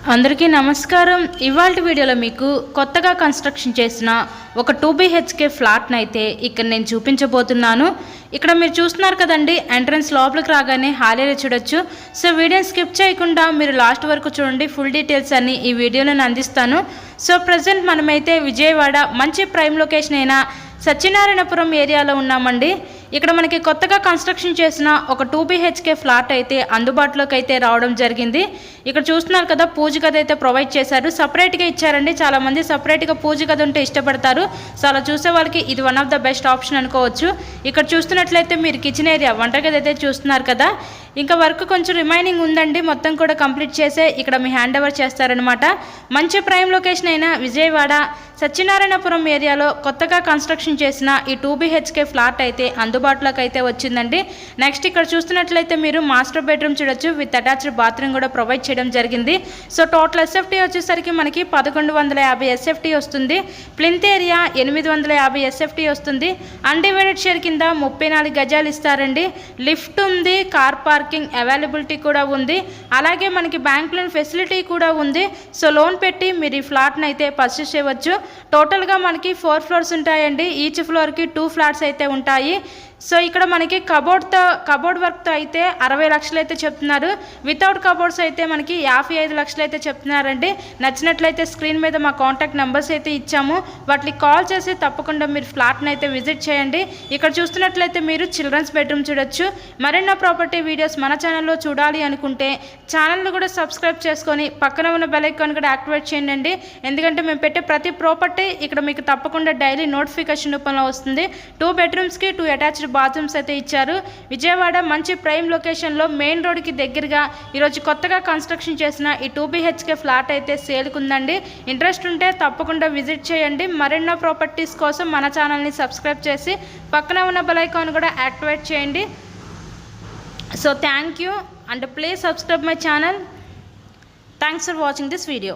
అందరికీ నమస్కారం. ఇవాల్టి వీడియోలో మీకు కొత్తగా కన్స్ట్రక్షన్ చేసిన ఒక 2 BHK ఫ్లాట్ని అయితే ఇక్కడ నేను చూపించబోతున్నాను. ఇక్కడ మీరు చూస్తున్నారు కదండి, ఎంట్రన్స్ లోపలికి రాగానే హాల్ ఏరియా చూడొచ్చు. సో వీడియోని స్కిప్ చేయకుండా మీరు లాస్ట్ వరకు చూడండి. ఫుల్ డీటెయిల్స్ అన్ని ఈ వీడియోలో నేను అందిస్తాను. సో ప్రజెంట్ మనమైతే విజయవాడ మంచి ప్రైమ్ లొకేషన్ అయిన సత్యనారాయణపురం ఏరియాలో ఉన్నామండి. ఇక్కడ మనకి కొత్తగా కన్స్ట్రక్షన్ చేసిన ఒక 2 BHK ఫ్లాట్ అయితే అందుబాటులోకి అయితే రావడం జరిగింది. ఇక్కడ చూస్తున్నారు కదా, పూజ గది అయితే ప్రొవైడ్ చేశారు. సపరేట్గా ఇచ్చారండి. చాలామంది సపరేట్గా పూజ గది ఉంటే ఇష్టపడతారు. సో అలా చూసే వాళ్ళకి ఇది one of the best option అనుకోవచ్చు. ఇక్కడ చూస్తున్నట్లయితే మీరు కిచెన్ ఏరియా, వంటగది అయితే చూస్తున్నారు కదా. ఇంకా వర్క్ కొంచెం రిమైనింగ్ ఉందండి. మొత్తం కూడా కంప్లీట్ చేసే ఇక్కడ మీ హ్యాండ్ ఓవర్ చేస్తారనమాట. మంచి ప్రైమ్ లొకేషన్ అయిన విజయవాడ సత్యనారాయణపురం ఏరియాలో కొత్తగా కన్స్ట్రక్షన్ చేసిన ఈ 2 BHK ఫ్లాట్ అయితే అందుబాటులోకి అయితే వచ్చిందండి. నెక్స్ట్ ఇక్కడ చూస్తున్నట్లయితే మీరు మాస్టర్ బెడ్రూమ్ చూడొచ్చు. విత్ అటాచ్డ్ బాత్రూమ్ కూడా ప్రొవైడ్ చేయడం జరిగింది. సో టోటల్ SFT వచ్చేసరికి మనకి 1150 SFT వస్తుంది. ప్లింత్ ఏరియా 850 SFT వస్తుంది. అన్డివైడెడ్ షేర్ కింద 34 గజాలు ఇస్తారండి. లిఫ్ట్ ఉంది, కార్ పార్కింగ్ అవైలబిలిటీ కూడా ఉంది. అలాగే మనకి బ్యాంక్ లోన్ ఫెసిలిటీ కూడా ఉంది. సో లోన్ పెట్టి మీరు ఈ ఫ్లాట్ని అయితే పర్చేస్ చేయవచ్చు. టోటల్గా మనకి 4 ఫ్లోర్స్ ఉంటాయండి. ఈచ్ ఫ్లోర్కి 2 ఫ్లాట్స్ అయితే ఉంటాయి. సో ఇక్కడ మనకి కబోర్డ్ వర్క్తో అయితే 60 లక్షలు అయితే చెప్తున్నారు. వితౌట్ కబోర్డ్స్ అయితే మనకి 55 లక్షలు అయితే చెప్తున్నారండి. నచ్చినట్లయితే స్క్రీన్ మీద మా కాంటాక్ట్ నెంబర్స్ అయితే ఇచ్చాము. వాటికి కాల్ చేసి తప్పకుండా మీరు ఫ్లాట్ని అయితే విజిట్ చేయండి. ఇక్కడ చూస్తున్నట్లయితే మీరు చిల్డ్రన్స్ బెడ్రూమ్ చూడొచ్చు. మరెన్నో ప్రాపర్టీ వీడియోస్ మన ఛానల్లో చూడాలి అనుకుంటే ఛానల్ని కూడా సబ్స్క్రైబ్ చేసుకొని పక్కన ఉన్న బెల్ ఐకాన్ కూడా యాక్టివేట్ చేయండి. ఎందుకంటే మేము పెట్టే ప్రతి ప్రాపర్టీ ఇక్కడ మీకు తప్పకుండా డైలీ నోటిఫికేషన్ రూపంలో వస్తుంది. 2 బెడ్రూమ్స్కి 2 అటాచ్డ్ బాత్రూమ్స్ అయితే ఇచ్చారు. విజయవాడ మంచి ప్రైమ్ లొకేషన్లో మెయిన్ రోడ్కి దగ్గరగా ఈరోజు కొత్తగా కన్స్ట్రక్షన్ చేసిన ఈ 2 BHK ఫ్లాట్ అయితే సేల్కుందండి. ఇంట్రెస్ట్ ఉంటే తప్పకుండా విజిట్ చేయండి. మరెన్నో ప్రాపర్టీస్ కోసం మన ఛానల్ని సబ్స్క్రైబ్ చేసి పక్కన ఉన్న బెల్ ఐకాన్ కూడా యాక్టివేట్ చేయండి. So thank you and please subscribe my channel. Thanks for watching this video.